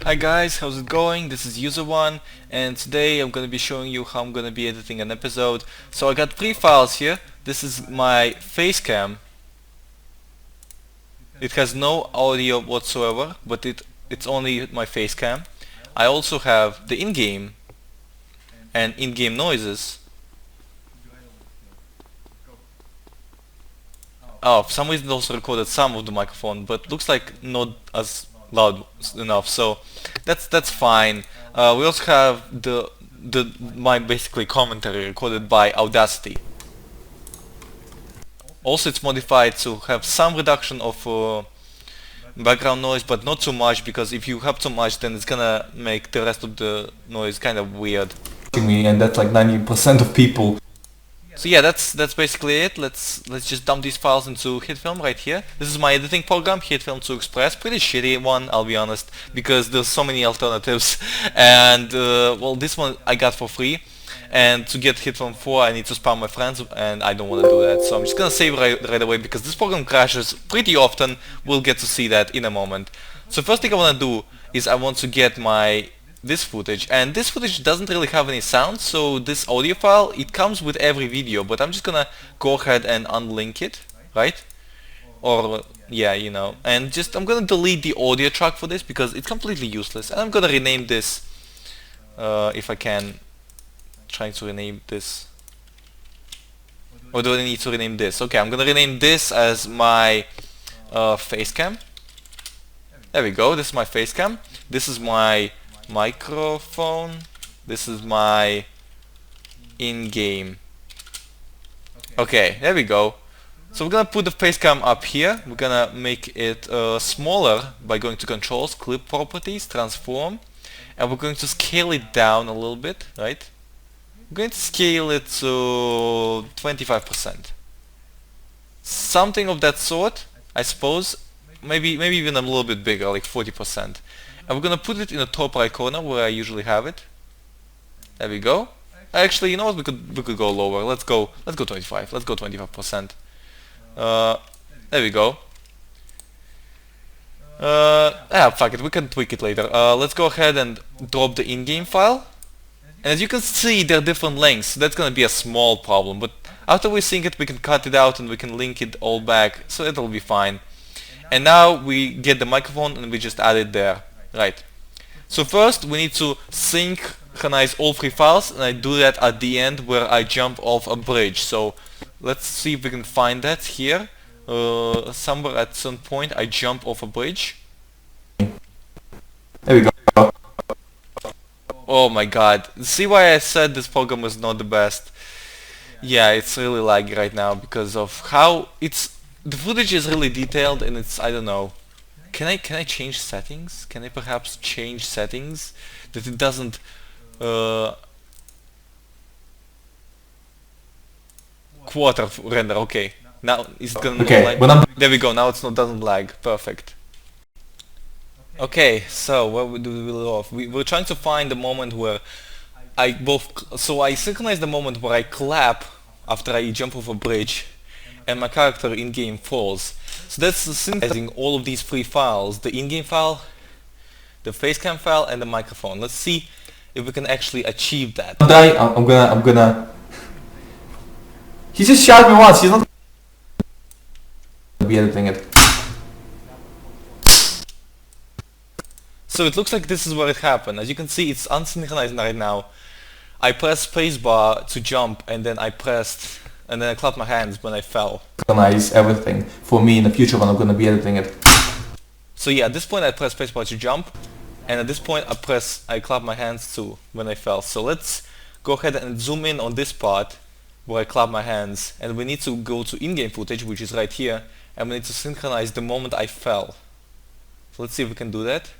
Hi guys, how's it going? This is User1 and today I'm gonna be showing you how I'm gonna be editing an episode. So I got three files here. This is my face cam. It has no audio whatsoever, but it's only my face cam. I also have the in-game and in-game noises. Oh, for some reason it also recorded some of the microphone, but looks like not as loud enough, so that's fine. We also have my basically commentary recorded by Audacity. Also, it's modified to have some reduction of background noise, but not too much, because if you have too much, then it's gonna make the rest of the noise kind of weird. And that's like 90% of people. So yeah, that's basically it. Let's just dump these files into HitFilm right here. This is my editing program, HitFilm 2 Express. Pretty shitty one, I'll be honest, because there's so many alternatives. And well, this one I got for free. And to get HitFilm 4, I need to spam my friends, and I don't want to do that. So I'm just gonna save right away because this program crashes pretty often. We'll get to see that in a moment. So first thing I want to do is I want to get this footage, and this footage doesn't really have any sound, so this audio file, it comes with every video, but I'm just gonna go ahead and unlink it, right? Or yeah, you know, and just I'm gonna delete the audio track for this because it's completely useless, and I'm gonna rename this if I can. Trying to rename this, or do I need to rename this? Okay, I'm gonna rename this as my face cam. There we go, this is my face cam. This is my microphone. This is my in-game. Okay, there we go. So we're gonna put the face cam up here. We're gonna make it smaller by going to controls, clip properties, transform, and we're going to scale it down a little bit, right? I'm going to scale it to 25%. Something of that sort, I suppose. Maybe even a little bit bigger, like 40%. And we're gonna put it in the top right corner where I usually have it. There we go. Actually, you know what? We could go lower. Let's go 25. Let's go 25%. There we go. Fuck it. We can tweak it later. Let's go ahead and drop the in-game file. And as you can see, they're different lengths. So that's gonna be a small problem. But after we sync it, we can cut it out and we can link it all back. So it'll be fine. And now we get the microphone and we just add it there. Right. So first we need to synchronize all three files, and I do that at the end where I jump off a bridge. So let's see if we can find that here. Somewhere at some point I jump off a bridge. There we go. Oh my god. See why I said this program was not the best? Yeah, it's really laggy right now because of how the footage is really detailed, and it's, I don't know. Can I change settings? Can I perhaps change settings that it doesn't quarter render? Okay. Now is it gonna lag? There we go. Now doesn't lag. Perfect. Okay, so where do we leave off? We're trying to find the moment where I synchronize the moment where I clap after I jump off a bridge and my character in-game falls. So that's synchronizing all of these three files, the in-game file, the facecam file, and the microphone. Let's see if we can actually achieve that. I'm gonna... He just shot me once, he's not gonna be editing it. So it looks like this is where it happened. As you can see, it's unsynchronized right now. I pressed spacebar to jump, and then I clapped my hands when I fell. Synchronize everything for me in the future when I'm gonna be editing it. So yeah, at this point I pressed spacebar to jump, and at this point I clap my hands too when I fell. So let's go ahead and zoom in on this part where I clap my hands, and we need to go to in-game footage, which is right here, and we need to synchronize the moment I fell. So let's see if we can do that.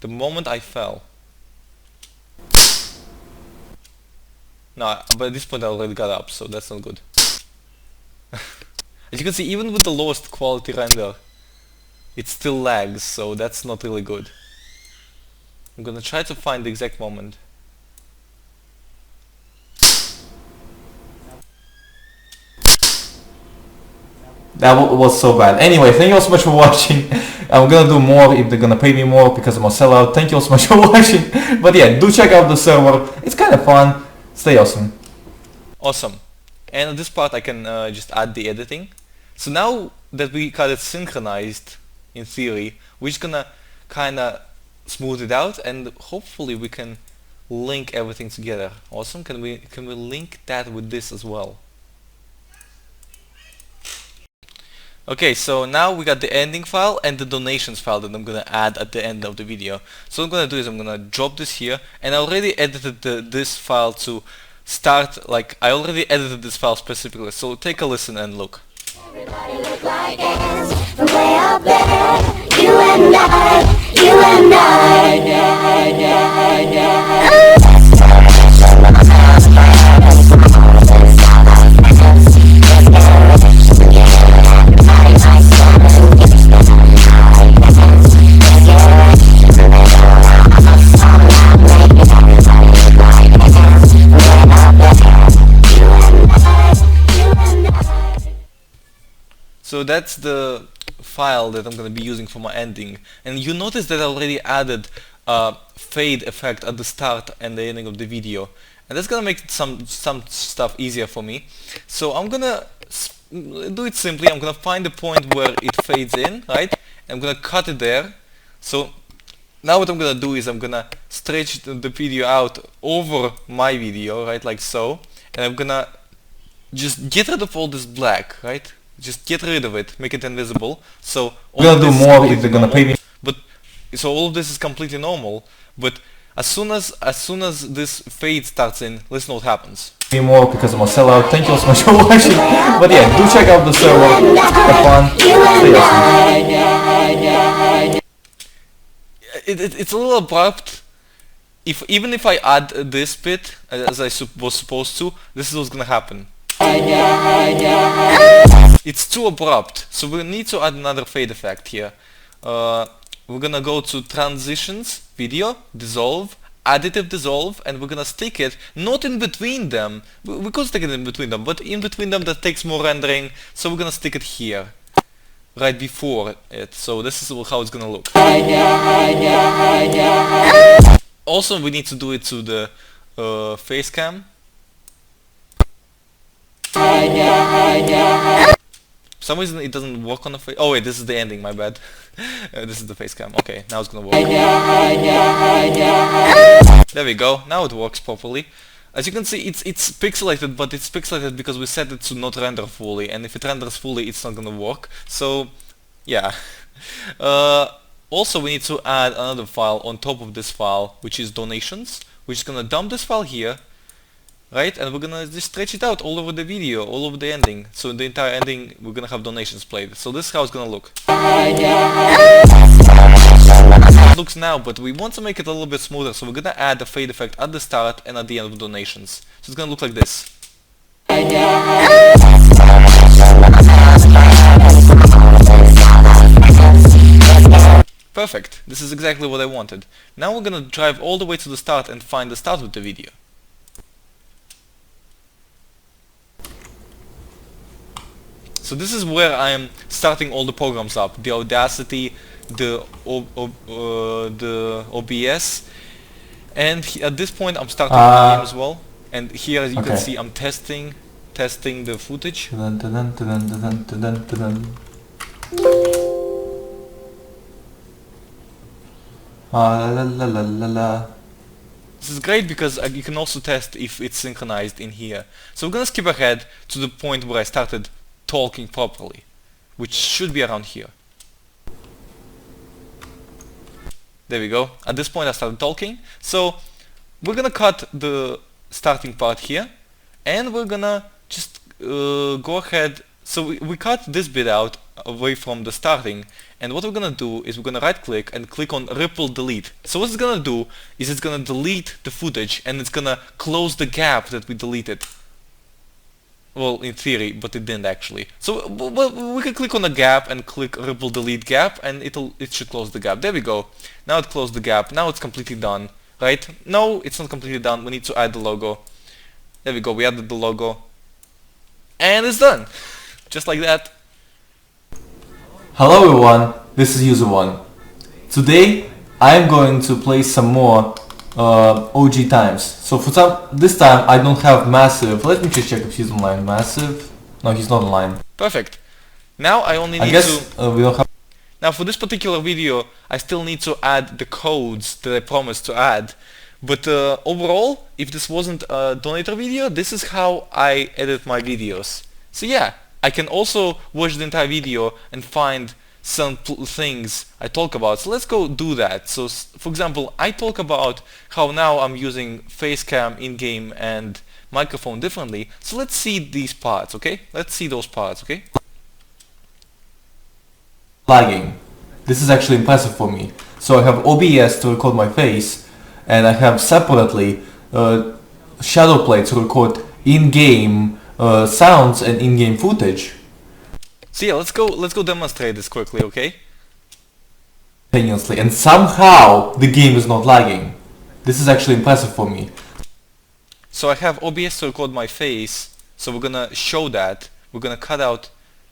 The moment I fell. No, but at this point I already got up, so that's not good. As you can see, even with the lowest quality render, it still lags, so that's not really good. I'm gonna try to find the exact moment. was so bad. Anyway, thank you all so much for watching. I'm gonna do more if they're gonna pay me more because I'm a sellout. Thank you all so much for watching. But yeah, do check out the server. It's kind of fun. Stay awesome. Awesome. And at this part I can just add the editing. So now that we got it synchronized, in theory, we're just gonna kinda smooth it out and hopefully we can link everything together. Awesome. Can we link that with this as well? Okay, so now we got the ending file and the donations file that I'm gonna add at the end of the video. So what I'm gonna do is I'm gonna drop this here, and I already edited this file to start, like I already edited this file specifically, so take a listen and look. Everybody look like ants from way up there. You and So that's the file that I'm going to be using for my ending, and you notice that I already added a fade effect at the start and the ending of the video, and that's going to make some stuff easier for me. So I'm going to do it simply. I'm going to find the point where it fades in, right? I'm going to cut it there. So now what I'm going to do is I'm going to stretch the video out over my video, right, like so, and I'm going to just get rid of all this black, right? Just get rid of it, make it invisible. So We're gonna do more if they're gonna pay me. But so all of this is completely normal. But as soon as this fade starts in, listen what happens. Me more because I'm a sellout. Thank you all so much for watching. But yeah, do check out the server. It's kind of fun. Stay awesome. It's a little abrupt. Even if I add this bit as I was supposed to, this is what's gonna happen. It's too abrupt, so we need to add another fade effect here. We're gonna go to transitions, video, dissolve, additive dissolve, and we're gonna stick it not in between them. We could stick it in between them, but in between them that takes more rendering, so we're gonna stick it here, right before it. So this is how it's gonna look. Also, we need to do it to the face cam. For some reason it doesn't work on the face. Oh wait, this is the ending, my bad. This is the face cam. Okay, now it's gonna work. There we go, now it works properly. As you can see, it's pixelated, but it's pixelated because we set it to not render fully, and if it renders fully it's not gonna work. So yeah. Also we need to add another file on top of this file, which is donations. We're just gonna dump this file here, right, and we're gonna just stretch it out all over the video, all over the ending. So in the entire ending we're gonna have donations played. So this is how it's gonna look. It looks now, but we want to make it a little bit smoother, so we're gonna add a fade effect at the start and at the end of donations. So it's gonna look like this. Perfect, this is exactly what I wanted. Now we're gonna drive all the way to the start and find the start of the video. So this is where I am starting all the programs up, the Audacity, the OBS, and at this point I'm starting the game as well. And here, as you can see, I'm testing the footage. This is great because you can also test if it's synchronized in here. So we're gonna skip ahead to the point where I started talking properly, which should be around here. There we go. At this point I started talking. So we're gonna cut the starting part here, and we're gonna just go ahead. So we cut this bit out away from the starting, and what we're gonna do is we're gonna right click and click on ripple delete. So what it's gonna do is it's gonna delete the footage, and it's gonna close the gap that we deleted. Well, in theory, but it didn't actually. So we can click on the gap and click ripple delete gap, and it should close the gap. There we go. Now it closed the gap. Now it's completely done, right? No, it's not completely done. We need to add the logo. There we go. We added the logo, and it's done, just like that. Hello everyone, this is User1. Today I am going to play some more OG times. So this time I don't have Massive. Let me just check if he's online. Massive? No, he's not online. Perfect. Now I only I need guess to... we don't have... Now for this particular video, I still need to add the codes that I promised to add. But overall, if this wasn't a donator video, this is how I edit my videos. So yeah, I can also watch the entire video and find some things I talk about. So let's go do that. So for example, I talk about how now I'm using facecam in-game and microphone differently. So let's see these parts, okay? Let's see those parts, okay? Lagging. This is actually impressive for me. So I have OBS to record my face, and I have separately shadow play to record in-game sounds and in-game footage. So yeah, let's go demonstrate this quickly, okay? Continuously, and somehow the game is not lagging. This is actually impressive for me. So I have OBS to record my face, so we're gonna show that. We're gonna cut out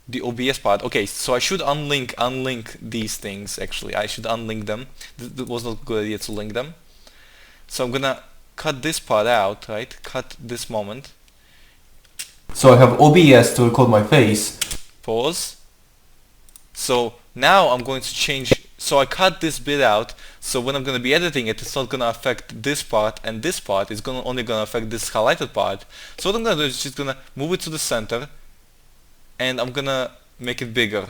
the OBS part. Okay, so I should unlink these things actually. I should unlink them. It was not a good idea to link them. So I'm gonna cut this part out, right? Cut this moment. So I have OBS to record my face. Pause. So now I'm going to change, so I cut this bit out, so when I'm going to be editing it, it's not going to affect this part and this part, it's only going to affect this highlighted part. So what I'm going to do is just going to move it to the center, and I'm going to make it bigger,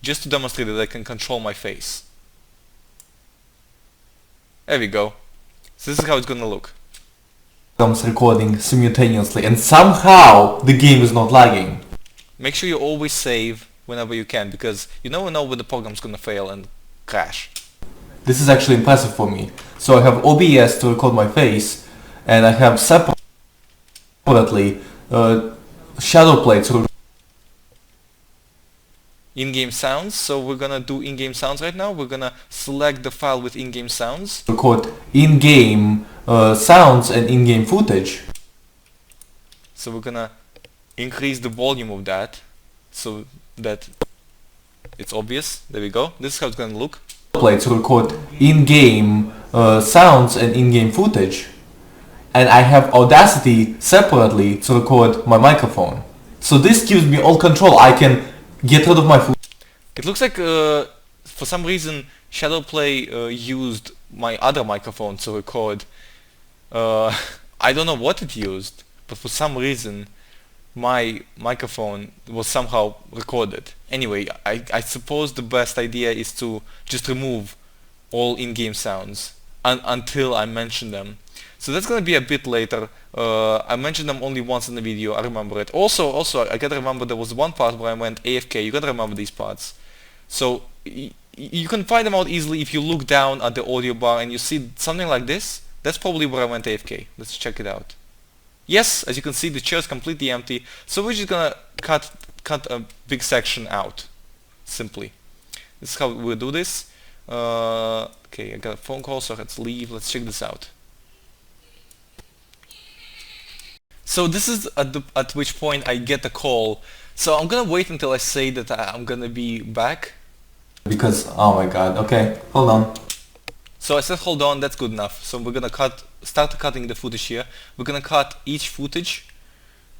just to demonstrate that I can control my face. There we go. So this is how it's going to look. Recording simultaneously, and somehow the game is not lagging. Make sure you always save whenever you can, because you never know when the program's gonna fail and crash. This is actually impressive for me. So I have OBS to record my face, and I have separately shadow play to In-game sounds, so we're gonna do in-game sounds right now. We're gonna select the file with in-game sounds. Record in-game sounds and in-game footage. So we're gonna increase the volume of that so that it's obvious. There we go. This is how it's gonna look. Play to record in-game sounds and in-game footage, and I have Audacity separately to record my microphone. So this gives me all control. I can get rid of my footage. It looks like for some reason Shadowplay used my other microphone to record. I don't know what it used, but for some reason my microphone was somehow recorded. Anyway, I suppose the best idea is to just remove all in-game sounds until I mention them. So that's gonna be a bit later. I mentioned them only once in the video, I remember it. Also, I gotta remember there was one part where I went AFK. You gotta remember these parts. So you can find them out easily if you look down at the audio bar and you see something like this. That's probably where I went AFK. Let's check it out. Yes, as you can see, the chair is completely empty, so we're just gonna cut a big section out, simply. This is how we'll do this. Okay, I got a phone call, so let's leave. Let's check this out. So this is at which point I get a call. So I'm gonna wait until I say that I'm gonna be back. Because, oh my god, okay, hold on. So I said hold on, that's good enough. So we're gonna start cutting the footage here. We're gonna cut each footage.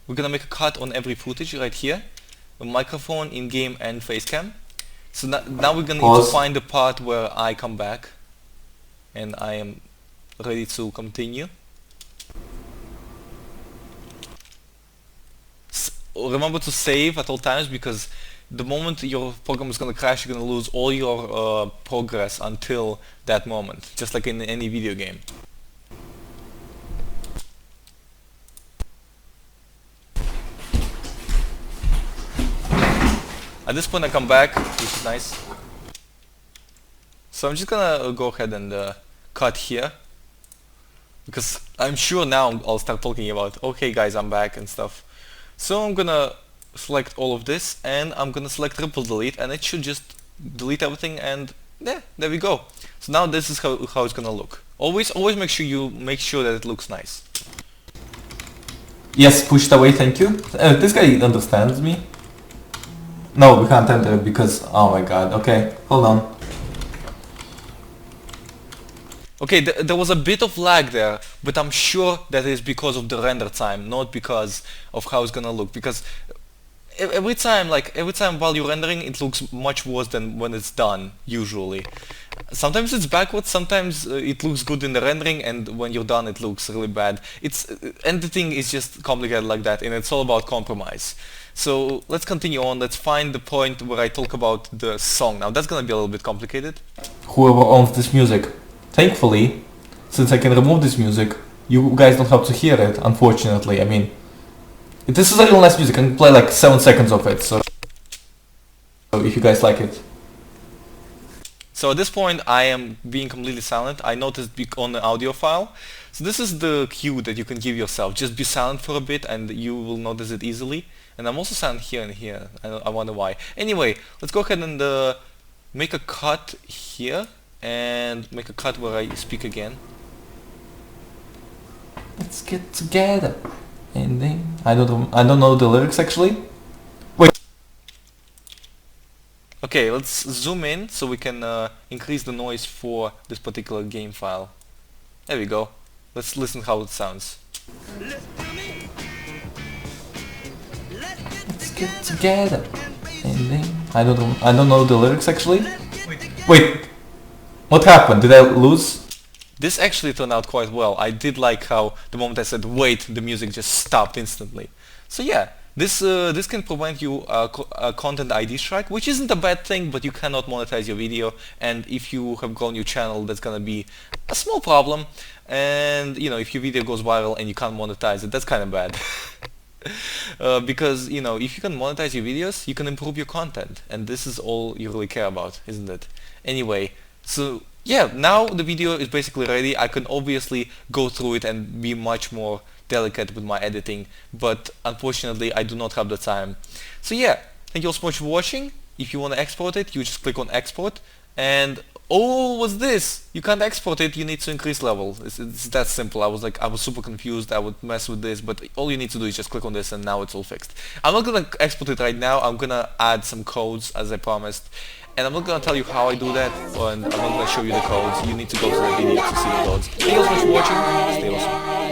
We're gonna make a cut on every footage right here. A microphone, in-game and facecam. So now we're gonna need to find the part where I come back. And I am ready to continue. Remember to save at all times, because the moment your program is going to crash, you're going to lose all your progress until that moment, just like in any video game. At this point I come back, which is nice. So I'm just gonna go ahead and cut here, because I'm sure now I'll start talking about, okay guys, I'm back and stuff. So I'm gonna select all of this, and I'm gonna select triple delete, and it should just delete everything, and yeah, there we go. So now this is how it's gonna look. Always make sure you make sure that it looks nice. Yes, pushed away, thank you. This guy understands me. No, we can't enter it because, oh my god, okay, hold on. Okay, there was a bit of lag there, but I'm sure that is because of the render time, not because of how it's gonna look. Because every time while you're rendering, it looks much worse than when it's done, usually. Sometimes it's backwards, sometimes it looks good in the rendering, and when you're done it looks really bad. Editing is just complicated like that, and it's all about compromise. So let's continue on, let's find the point where I talk about the song. Now that's gonna be a little bit complicated. Whoever owns this music. Thankfully, since I can remove this music, you guys don't have to hear it, unfortunately. I mean, this is a real nice music, I can play like 7 seconds of it, so if you guys like it. So at this point I am being completely silent. I noticed on the audio file. So this is the cue that you can give yourself. Just be silent for a bit and you will notice it easily. And I'm also silent here and here. I wonder why. Anyway, let's go ahead and make a cut here. And make a cut where I speak again. Let's get together. And then I don't know the lyrics actually. Wait. Okay, let's zoom in so we can increase the noise for this particular game file. There we go. Let's listen how it sounds. Let's get together. And then I don't know the lyrics actually. Wait. What happened? Did I lose? This actually turned out quite well. I did like how the moment I said wait, the music just stopped instantly. So yeah, this can prevent you a content ID strike, which isn't a bad thing, but you cannot monetize your video, and if you have grown your channel, that's gonna be a small problem. And you know, if your video goes viral and you can't monetize it, that's kind of bad. Because you know, if you can monetize your videos, you can improve your content, and this is all you really care about, isn't it? Anyway, so yeah, now the video is basically ready. I can obviously go through it and be much more delicate with my editing, but unfortunately I do not have the time. So yeah, thank you all so much for watching. If you want to export it, you just click on export, and oh, what's this? You can't export it, you need to increase level. It's that simple. I was super confused, I would mess with this, but all you need to do is just click on this and now it's all fixed. I'm not gonna export it right now, I'm gonna add some codes as I promised. And I'm not gonna tell you how I do that, and I'm not gonna show you the codes. You need to go to the video to see the codes. Thank you so much for watching. Stay awesome.